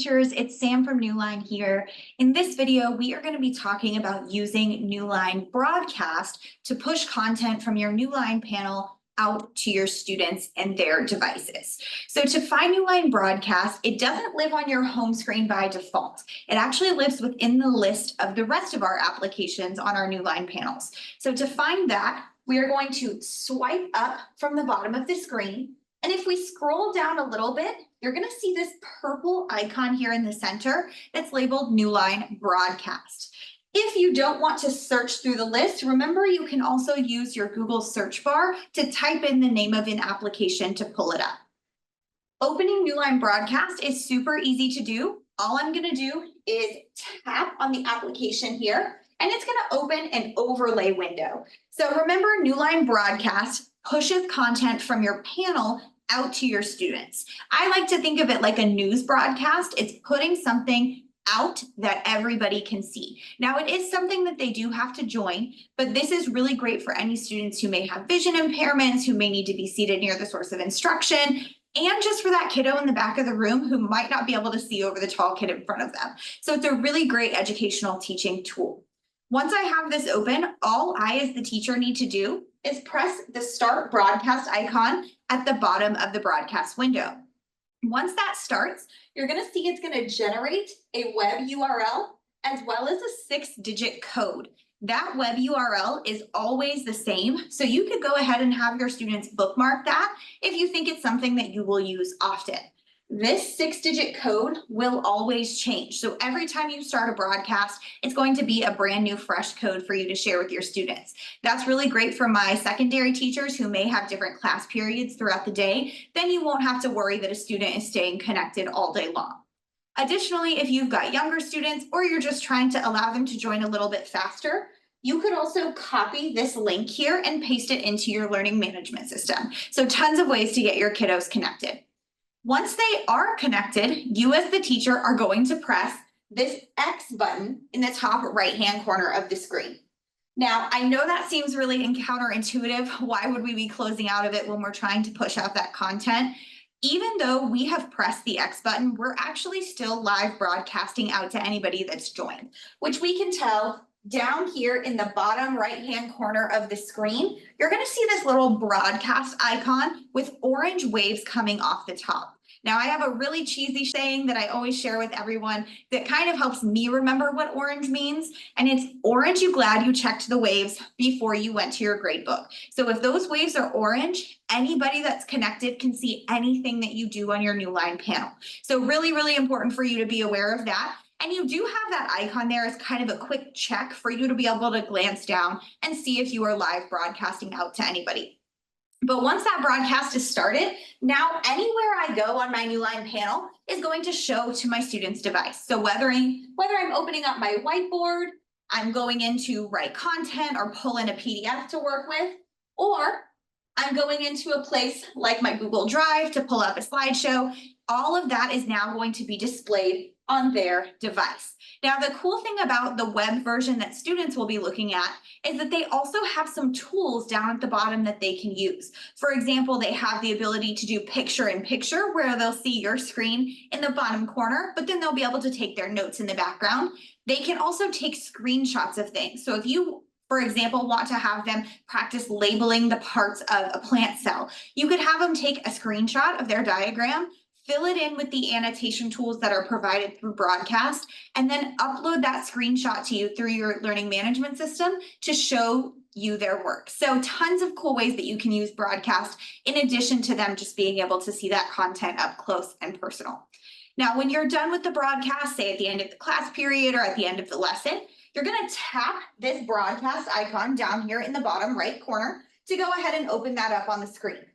teachers, it's Sam from Newline here. In this video, we are going to be talking about using Newline Broadcast to push content from your Newline panel out to your students and their devices. So to find Newline Broadcast, it doesn't live on your home screen by default. It actually lives within the list of the rest of our applications on our Newline panels. So to find that, we are going to swipe up from the bottom of the screen. And if we scroll down a little bit, you're going to see this purple icon here in the center that's labeled Newline Broadcast. If you don't want to search through the list, remember you can also use your Google search bar to type in the name of an application to pull it up. Opening Newline Broadcast is super easy to do. All I'm going to do is tap on the application here, and it's going to open an overlay window. So remember, Newline Broadcast pushes content from your panel out to your students. I like to think of it like a news broadcast. It's putting something out that everybody can see. Now, it is something that they do have to join, but this is really great for any students who may have vision impairments, who may need to be seated near the source of instruction, and just for that kiddo in the back of the room who might not be able to see over the tall kid in front of them. So it's a really great educational teaching tool. Once I have this open, all I as the teacher need to do is press the Start Broadcast icon at the bottom of the broadcast window. Once that starts, you're going to see it's going to generate a web URL as well as a 6-digit code. That web URL is always the same, so you could go ahead and have your students bookmark that if you think it's something that you will use often. This 6-digit code will always change. So every time you start a broadcast, it's going to be a brand new fresh code for you to share with your students. That's really great for my secondary teachers who may have different class periods throughout the day. Then you won't have to worry that a student is staying connected all day long. Additionally, if you've got younger students or you're just trying to allow them to join a little bit faster, you could also copy this link here and paste it into your learning management system. So tons of ways to get your kiddos connected. Once they are connected, you as the teacher are going to press this X button in the top right-hand corner of the screen. Now, I know that seems really counterintuitive. Why would we be closing out of it when we're trying to push out that content? Even though we have pressed the X button, we're actually still live broadcasting out to anybody that's joined, which we can tell down here in the bottom right-hand corner of the screen. You're going to see this little broadcast icon with orange waves coming off the top. Now, I have a really cheesy saying that I always share with everyone that kind of helps me remember what orange means. And it's, "Orange you glad you checked the waves before you went to your grade book." So if those waves are orange, anybody that's connected can see anything that you do on your Newline panel. So really, really important for you to be aware of that. And you do have that icon there as kind of a quick check for you to be able to glance down and see if you are live broadcasting out to anybody. But once that broadcast is started, now anywhere I go on my Newline panel is going to show to my student's device. So whether I'm opening up my whiteboard, I'm going in to write content or pull in a PDF to work with, or I'm going into a place like my Google Drive to pull up a slideshow, all of that is now going to be displayed on their device. Now, the cool thing about the web version that students will be looking at is that they also have some tools down at the bottom that they can use. For example, they have the ability to do picture-in-picture where they'll see your screen in the bottom corner, but then they'll be able to take their notes in the background. They can also take screenshots of things. So if you, for example, want to have them practice labeling the parts of a plant cell, you could have them take a screenshot of their diagram, fill it in with the annotation tools that are provided through Broadcast, and then upload that screenshot to you through your learning management system to show you their work. So tons of cool ways that you can use Broadcast in addition to them just being able to see that content up close and personal. Now, when you're done with the broadcast, say at the end of the class period or at the end of the lesson, you're going to tap this broadcast icon down here in the bottom right corner to go ahead and open that up on the screen.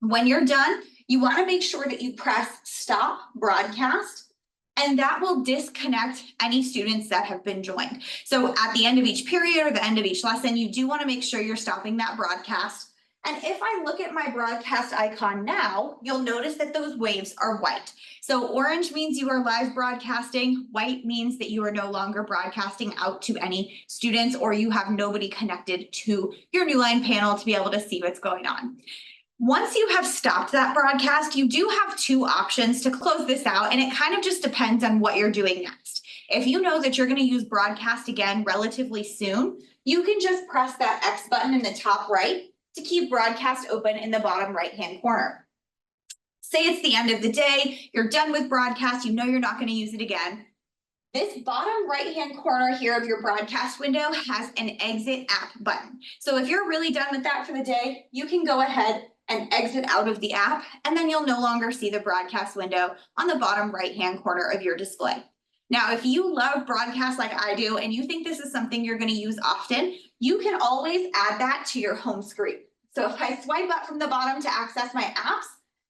When you're done, you want to make sure that you press Stop Broadcast, and that will disconnect any students that have been joined. So at the end of each period or the end of each lesson, you do want to make sure you're stopping that broadcast. And if I look at my broadcast icon now, you'll notice that those waves are white. So orange means you are live broadcasting. White means that you are no longer broadcasting out to any students or you have nobody connected to your Newline panel to be able to see what's going on. Once you have stopped that broadcast, you do have two options to close this out, and it kind of just depends on what you're doing next. If you know that you're going to use broadcast again relatively soon, you can just press that X button in the top right to keep broadcast open in the bottom right-hand corner. Say it's the end of the day, you're done with broadcast, you know you're not going to use it again. This bottom right-hand corner here of your broadcast window has an exit app button. So if you're really done with that for the day, you can go ahead and exit out of the app, and then you'll no longer see the broadcast window on the bottom right-hand corner of your display. Now, if you love broadcast like I do, and you think this is something you're going to use often, you can always add that to your home screen. So if I swipe up from the bottom to access my apps,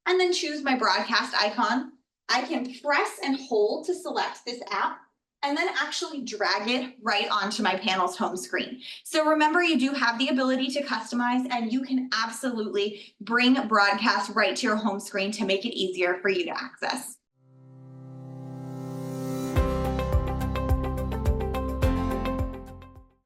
and then choose my broadcast icon, I can press and hold to select this app, and then actually drag it right onto my panel's home screen. So remember, you do have the ability to customize, and you can absolutely bring broadcast right to your home screen to make it easier for you to access.